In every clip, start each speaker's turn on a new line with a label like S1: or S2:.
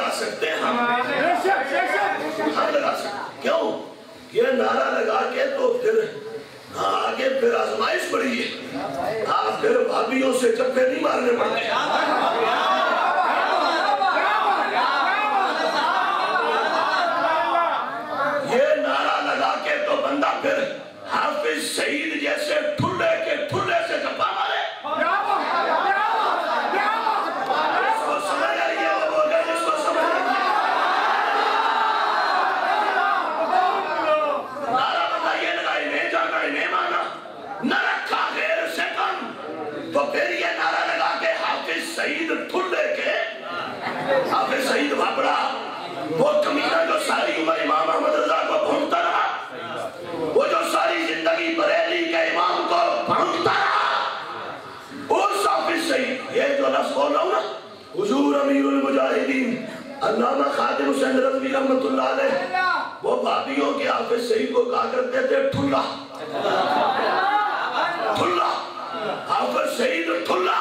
S1: लगा सकते हैं हम लगा सकते। क्यों? ये नारा लगा के तो फिर आगे फिर आजमाइश बढ़ी है। आप फिर भाभियों से चप्पे नहीं मारने पड़ते। ये नारा लगा के तो बंदा फिर हाफिज सईद जैसे ठुल्ले के ठुल्ले से चप्पा मारे। इसको समझ आई है वो बोल रहे जिसको समझ नारा बंदा ये लगाई नहीं जाना नहीं माना न रखा गैर से कम। तो फिर ये नारा लगा के हाफिज सईद ठुल्ले के हाफिज सईद भापड़ा वो कमीना जो सारी उम्र इमाम अहमद रजा को भूनता रहा, वो जो सारी जिंदगी बरेली के इमाम को भूनता रहा, उस हाफिज सईद ये जो लफ्ज़ बोल रहा हूं ना, हुजूर अमीरुल मुजाहिदीन अल्लामा खादिम हुसैन रज़वी रहमतुल्लाह अलैह वो भाभियों के हाफिज सईद को कहा करते थे ठुल्ला। ठुल्ला हाफिज सईद ठुल्ला,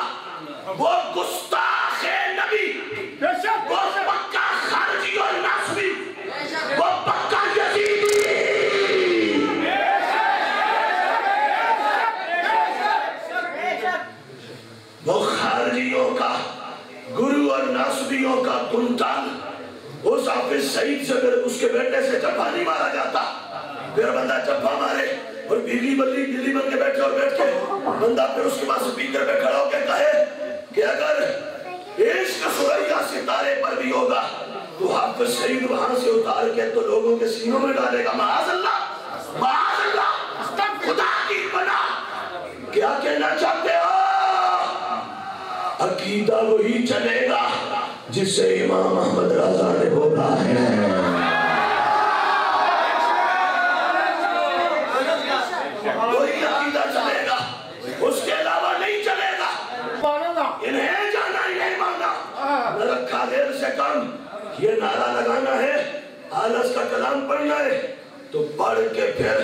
S1: वो गुस्ताखे नबी, वो पक्का खारजी और नासबी, वो पक्का यजीदी। वो खारजियों का गुरु और नासबियों का कुंताल उस हाफिज सईद से फिर उसके बेटे से चप्पा नहीं मारा जाता। फिर बंदा चप्पा मारे और बीवी बल्ली दिल्ली बन के बैठे और बैठ के बंदा फिर उसके पास स्पीकर पे खड़ा होकर कहे कि अगर इश्क सुरैया सितारे पर भी होगा तो हाफिज सईद वहां से उतार के तो लोगों के सीनों में डालेगा। माअज़ल्लाह खुदा की बना। क्या कहना चाहते हो? अकीदा वही चलेगा जिसे इमाम अहमद रजा ने बोला है। वही अकीदा चलेगा, उसके अलावा नहीं चलेगा। इन्हें जाना इन्हें मानना, न रखा देर से कम। ये नारा लगाना है, आलस का कलाम पढ़ना है तो पढ़ के फिर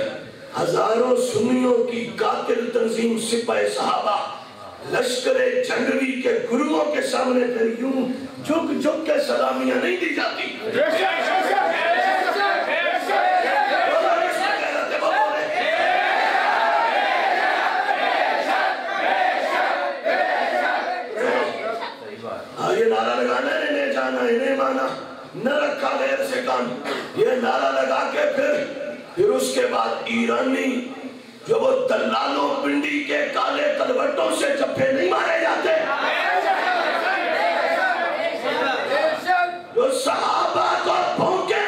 S1: हजारों सुन्नियों की कातिल तंजीम सिपाही साहबा लश्करे जंगवी के गुरुओं के सामने फिर यूं झुक झुक के सलामियां नहीं दी जाती। ये नारा लगाना है, इन्हें जाना इन्हें माना, न रखा गैर से काम। ये नारा लगा के फिर उसके बाद ईरानी जो वो दलालों पिंडी के काले कलवटों से चप्पे नहीं मारे जाते, जो सहाबा को भौंके,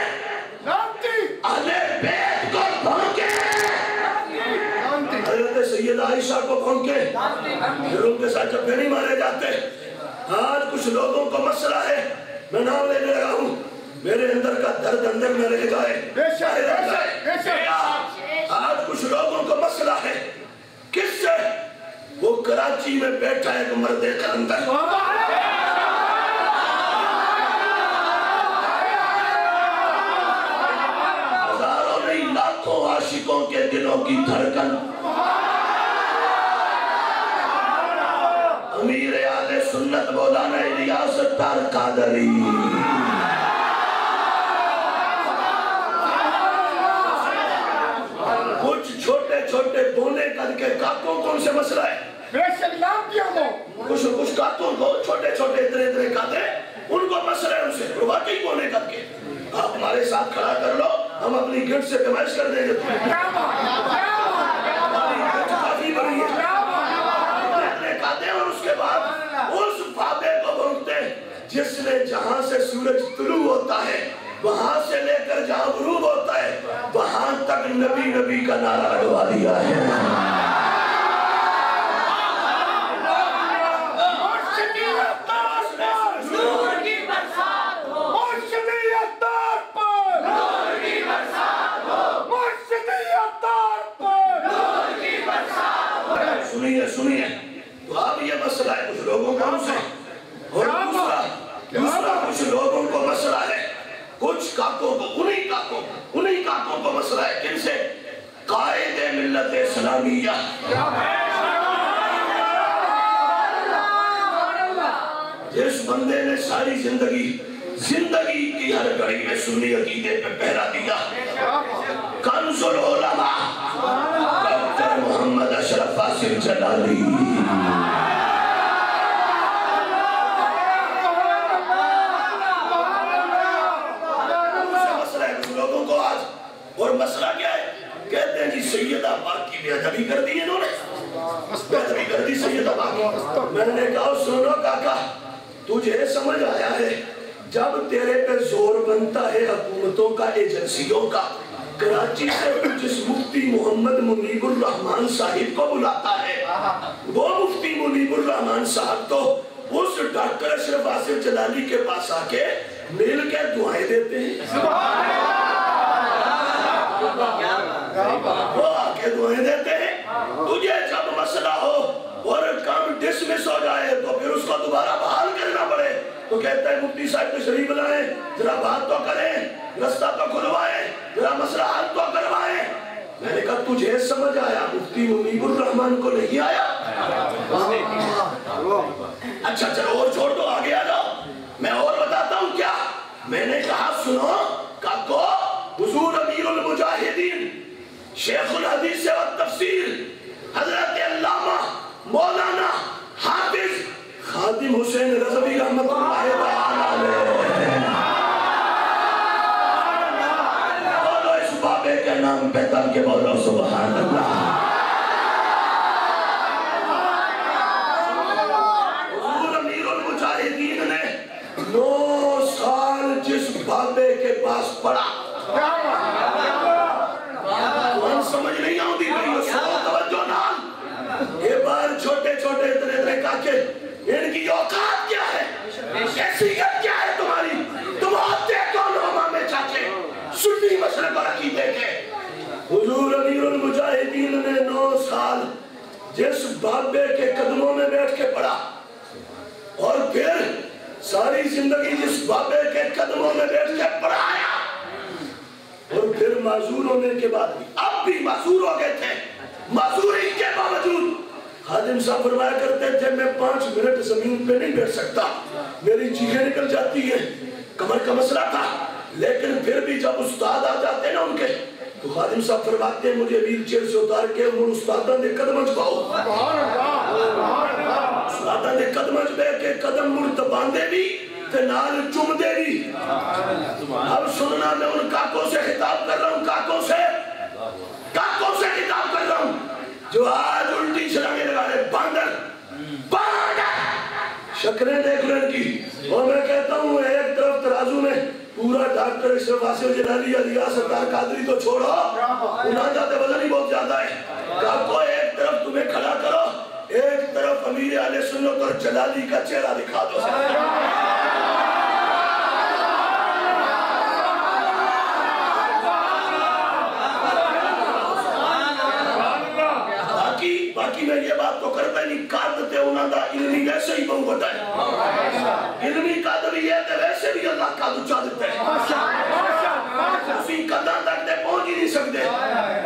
S1: अहले बैत को भौंके, हज़रत सैयदा आयशा को भौंके, फिर उनके साथ चप्पे नहीं मारे जाते। आज कुछ लोगों को मसला है, मैं नाम लेने लगा हूँ, मेरे अंदर का दर्द अंदर में रह जाए। आज कुछ लोगों को मसला है, किससे? वो कराची में बैठा है एक मर्दे कलंदर, हजारों नहीं लाखों आशिकों के दिलों की धड़कन अमीर आले सुन्नत मौलाना इलियास अत्तार कादरी। कुछ छोटे छोटे बोने करके काकों को उनसे मसला है। कुछ काकों को छोटे छोटे इतने काते उनको मसला है उनसे, वाकई बोने करके आप हमारे साथ खड़ा कर लो, हम अपनी गिफ्ट से पेमाइश कर देंगे। काफी बड़ी है और उसके बाद उस बाबे को भूनते जिसने जहां से सूरज तुलू होता है वहां से लेकर जहां गुरूब होता है वहां तक नबी नबी का नारा लगवा दिया है। सुनिए सुनिए, तो अब ये मसला है कुछ लोगों को हमसे, और दूसरा कुछ लोगों को मसला है, कुछ काकों को उन्हीं काकों को मसला है। किनसे? कायदे मिल्लत इस्लामिया, जिस बंदे ने सारी जिंदगी जिंदगी की हर घड़ी में सुन्नी अकीदे पे पहरा दिया। कंजुल उलमा डॉक्टर मोहम्मद अशरफ फासिल जलाली। मसला है लोगों को आज, और मसला क्या है? कहते हैं जी सैयदा पाक की बेअदबी कर दी इन्होंने, बेअदबी कर दी सैयदा पाक। मैंने कहा सुनो काका, तुझे समझ आया है जब तेरे पे जोर बनता है हुकूमतों का, एजेंसियों का, कराची से जिस मुफ्ती मोहम्मद मुनीबुर रहमान साहिब को बुलाता है, वो मुफ्ती मुनीबुर रहमान साहब तो उस डॉक्टर अशरफ फासिल जलाली के पास आके मिल के दुआएं देते हैं। वो आके दुआएं देते हैं। तुझे जब मसला हो और काम डिसमिस हो जाए तो फिर उसको दोबारा बहाल करना पड़े तो कहता है मुफ्ती साहब को शरीफ बुलाए, जरा बात तो करें, रास्ता तो खुलवाए, जरा मसला हल तो करवाए। मैंने कहा तुझे समझ आया, मुफ्ती मुनीबुर रहमान को नहीं आया? अच्छा चलो और छोड़ दो, आगे आ जाओ, मैं और बताता हूँ क्या। मैंने कहा सुनो काको, हुजूर अमीरुल मुजाहिदीन शेखुल हदीस व तफसीर हजरत अल्लामा मौलाना हाफिज खादिम हुसैन रज़वी रहमतुल्लाह अलैह, बोलो इस बाबे के नाम पे तब के बोलो सुभान अल्लाह। हुजूर अमीरुल मुजाहिदीन ने 9 साल जिस बाबे के पास पढ़ा, समझ नहीं आती ये बार छोटे छोटे इतने काके, इनकी औकात क्या है, हैसियत क्या है तुम्हारी? तुम होते कौन हो मामे चाचे सुन्नी मसले पर अकीदे के? हुजूर अमीरुल मुजाहिदीन ने 9 साल जिस बाबे के कदमों में बैठ के पढ़ा और फिर सारी जिंदगी जिस बाबे के कदमों में बैठ के पढ़ाया, और फिर माजूर होने के बाद भी, अब भी माजूर हो गए थे, माजूरी के बावजूद खादिम साहब फरमाया करते थे मैं 5 मिनट जमीन पे नहीं बैठ सकता, मेरी चीखें निकल जाती है, कमर का मसला था। लेकिन फिर भी जब उस्ताद आ जाते ना उनके, तो खादिम साहब फरमाते हैं मुझे व्हील चेयर से उतार के मुड़ उस्तादा ने कदम पाओ, उस्तादा ने कदम के कदम मुड़ दबांदे भी ते नाल चुमदे भी। अब सुनना, मैं उन काकों से खिताब कर रहा हूँ, काकों से खिताब कर रहा हूँ जो आज उल्टी छलांगे लगा रहे, बांदर शक्लें देख लो इनकी। और मैं कहता हूँ एक तरफ तराजू में पूरा डॉक्टर अशरफ फासिल जलाली अलिया सरदार कादरी तो छोड़ो, उन्हें जाते वजन ही बहुत ज्यादा है। काको एक तरफ तुम्हें खड़ा करो, एक तरफ अमीर आले सुन्नत और जलाली का चेहरा दिखा दो। बाकी मैं ये बात तो करता नहीं, कादते उन्होंने इल्मी वैसे ही बहुत बड़ा है, इल्मी कादरी है तो वैसे भी अल्लाह का दूचा देता है, उसी कदर तक ते पहुंच ही नहीं सकते।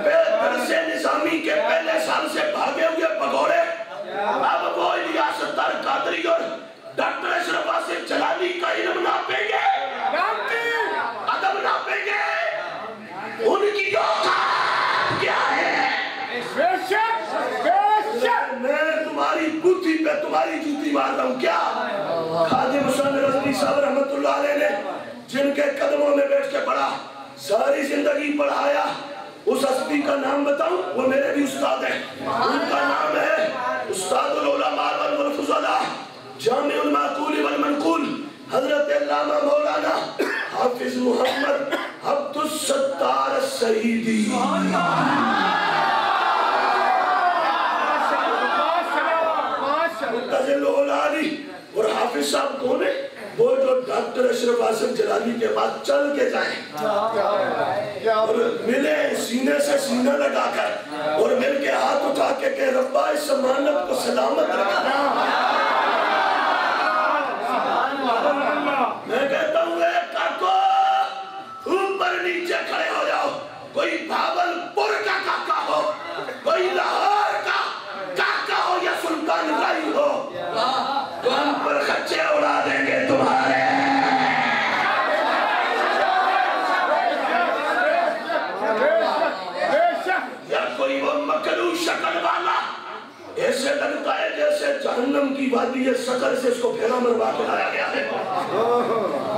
S1: दरसे निजामी के पहले साल से भागे हुए भगोड़े अब वो इलियास सरदार कादरी और डॉक्टर अशरफ फासिल जलाली का इल्म नापेंगे, अदब नापेंगे, उनकी औकात क्या है? मैं तुम्हारी बुद्धि पे तुम्हारी जूती मारता हूँ क्या? खादिम हुसैन रज़वी साहब रहमतुल्लाह अलैह ने जिनके कदमों में बैठ के पढ़ा, सारी जिंदगी पढ़ाया, उस हस्ती का नाम बताऊं? वो मेरे भी उस्ताद हैं, उनका नाम है उस्तादुल उलमा वल फुज़ला जामिउल माक़ूल वल मनक़ूल हजरत अल्लामा मौलाना हाफिज मोहम्मद अब्दुस सत्तार सईदी। और हाफिज साहब कौन है? वो जो डॉक्टर अशरफ फासिल जलाली के बाद चल के जाए और मिले सीने से सीना लगाकर और मिल के हाथ उठा के रब्बा इस अमानत को सलामत रखना। मैं कहता हूँ काको ऊपर नीचे खड़े हो जाओ, कोई भावलपुर का काका हो, कोई लाहौर का काका हो या सुल्तान राई हो, तो हम पर खच्चे उड़ा देंगे तुम्हारे। वादी सकर से इसको फेरा मरवा के लाया गया है।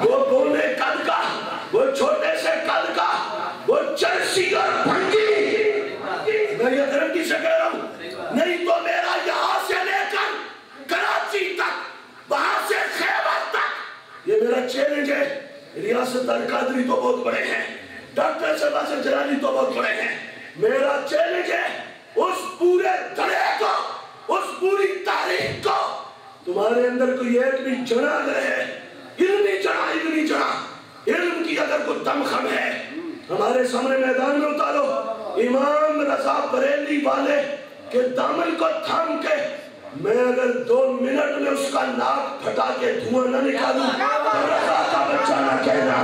S1: वो बोले कद का, वो छोटे से कद का, वो चर्सी और भंगी, मैं ये गारंटी से कह रहा हूं, नहीं तो मेरा यहां से लेकर कराची तक, वहां से खैबर तक, ये मेरा चैलेंज है। रियासत अल-कादरी तो बहुत बड़े हैं, डॉक्टर शहबाज जलाली तो बहुत बड़े हैं, मेरा चैलेंज है उस पूरे धड़े को, उस पूरी तारीख को, तुम्हारे अंदर कोई एक भी जना अगर है, इल्मी जना, इल्म की अगर कोई दमखम है, हमारे सामने मैदान में उतारो। इमाम रजा बरेली वाले के दामन को थाम के मैं अगर 2 मिनट में उसका नाक फटा के धुआं न निकालूं तो रजा का बच्चा न कहना।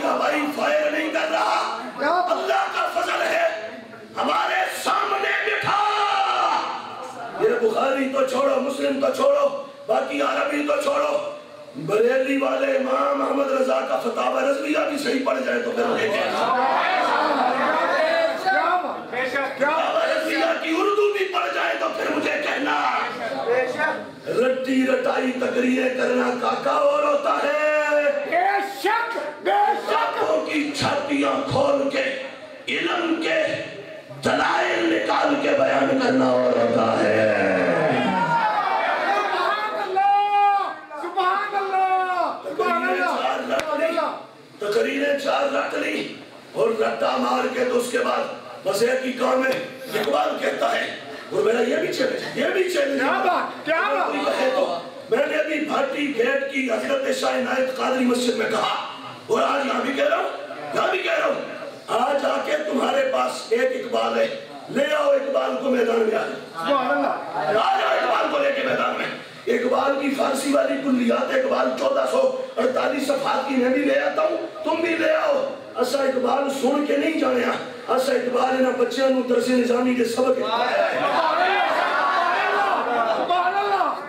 S1: हवाई फायर नहीं कर रहा, अल्लाह का फजल है, हमारे सामने बिठा। ये बुखारी तो छोड़ो, मुस्लिम तो छोड़ो, बाकी अरबी तो छोड़ो, बरेली वाले इमाम अहमद रजा का फतावा रज़विया भी सही पड़ जाए तो फिर रज़विया की उर्दू भी पड़ जाए तो फिर मुझे कहना। रट्टी रटाई तकरीरें करना काका और होता है, की छातियां खोल के इल्म के दलाइल निकाल के बयान करना और होता है। तकरीरें 4 रट ली और रट्टा मार के तो उसके बाद बस एक ही काम है, इकबाल कहता है, और मेरा ये भी चैलेंज है तो मैंने अभी भाटी गेट की हजरत शाह इनायत कादरी मस्जिद में कहा, और आज यहाँ भी कह रहा हूँ, आज आके तुम्हारे पास एक इकबाल है, ले आओ इकबाल को मैदान में, आ जाओ इकबाल को लेके मैदान में। इकबाल की फारसी वाली कुल्लियात इकबाल 1448 सफ़हात की मैं भी ले आता हूँ, तुम भी ले आओ। असा इकबाल सुन के नहीं जाने, असा इकबाल इन्हां बच्चों को दरसे निजामी के सबक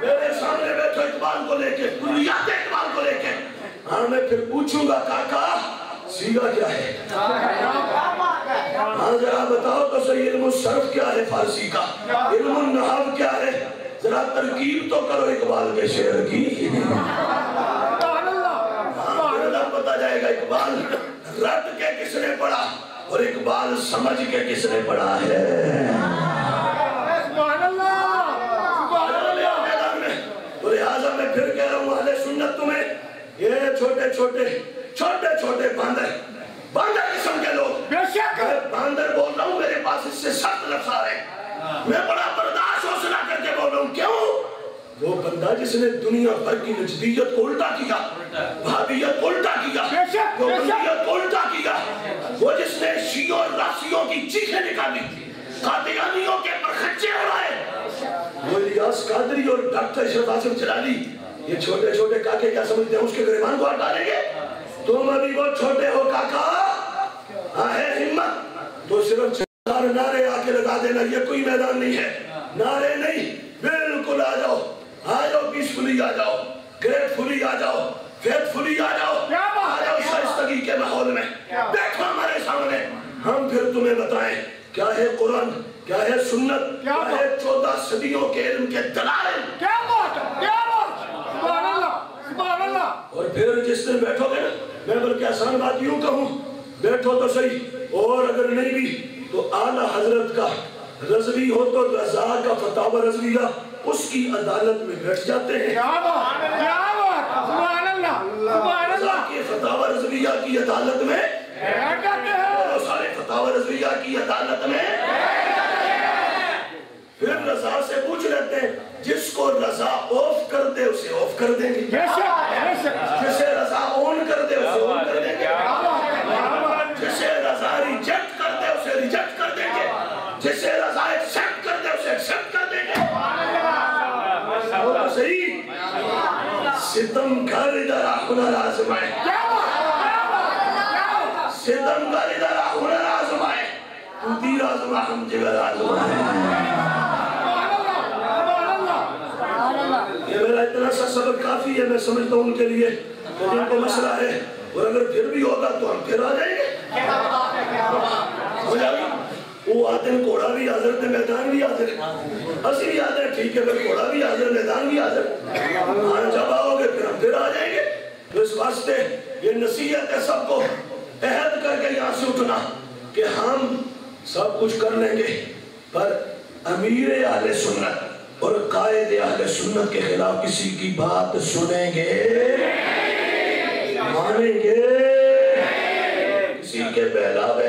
S1: मेरे सामने बैठो इकबाल को लेके, कुल्लियात इकबाल को लेके। हाँ मैं फिर पूछूंगा काका सीगा क्या है, हाँ जरा बताओ तो सही, इल्म सर्फ क्या है फारसी का, इल्म नहव क्या है, जरा तरकीब तो करो इकबाल के शेर की। हाँ पता जाएगा इकबाल रट के किसने पढ़ा और इकबाल समझ के किसने पढ़ा है। लिहाजा मैं फिर कह रहा हूँ अहले सुन्नत तुम्हें ये छोटे छोटे बांदर किस्म के लोग, बांदर बोल रहा हूँ, मेरे पास इससे सख्त लफ्ज़ आ रहे हैं, मैं बड़ा बर्दाश्त हौसला करके बोल रहा हूँ। क्यों? वो बंदा जिसने दुनिया भर की नजदीयत को उल्टा किया, भाबियत को उल्टा किया, गोबंदियत को उल्टा किया, वो जिसने शियों और राशियों की चीखें निकाली, कादियानियों के परखच्चे उड़ाए, वो इलियास कादरी और डॉक्टर शहबाज जलाली, ये छोटे छोटे काके क्या समझते हैं उसके गिरबान को हटा डालेंगे। तुम अभी बहुत छोटे हो काका, है हिम्मत तो सिर्फ 4 नारे आके लगा देना, ये कोई मैदान नहीं है, नारे नहीं, बिल्कुल आ जाओ पीसफुली आ जाओ, ग्रेटफुली आ जाओ, फेथफुली आ जाओ शाइस्तगी के माहौल में बैठो हमारे सामने, हम फिर तुम्हें बताएं क्या है कुरान, क्या है सुन्नत, क्या है 14 सदियों के इल्म के दलाइल। क्या बात सुभान अल्लाह। और फिर जिस दिन बैठोगे ना, मैं बल्कि आसान बात यूं कहूं, बैठो तो सही, और अगर नहीं भी तो आला हजरत का रज़वी हो तो रज़ा का फतावा रज़विया उसकी अदालत में बैठ जाते हैं। क्या बात सुभान अल्लाह। के फतावा रज़विया की अदालत में बैठ जाते हैं, सारे फतावा रज़विया की अदालत में फिर रज़ा से पूछ लेते हैं, जिसको रज़ा ऑफ कर दे उसे ऑफ कर देंगे, जिसे रज़ा ऑन कर दे उसे ऑन कर देंगे, जिसे रज़ा रिजेक्ट कर दे उसे रिजेक्ट कर देंगे, जिसे रज़ा एक्सेप्ट कर दे उसे एक्सेप्ट कर देंगे। सितम कर इधर हुनर आजमाए, सितम कर इधर हुनर आजमाए, तू तीर आजमा हम जिगर आजमाए। ये मेरा इतना सा सबक काफी है, मैं समझता हूँ उनके लिए। तो जिनको मसला है और अगर फिर भी होगा तो हम फिर आ जाएंगे। वो आते हैं घोड़ा भी हाजिर थे, मैदान भी हाजिर, असि भी आते हैं, ठीक है, फिर घोड़ा भी हाजिर, मैदान भी हाजिर। जब आओगे फिर हम फिर आ जाएंगे। तो इस वास्ते ये नसीहत है सबको, अहद करके यहाँ से उठना कि हम सब कुछ कर लेंगे, पर अमीर आले सुन्नत और कायदे आले सुन्नत के खिलाफ किसी की बात सुनेंगे, मानेंगे, किसी के बहलावे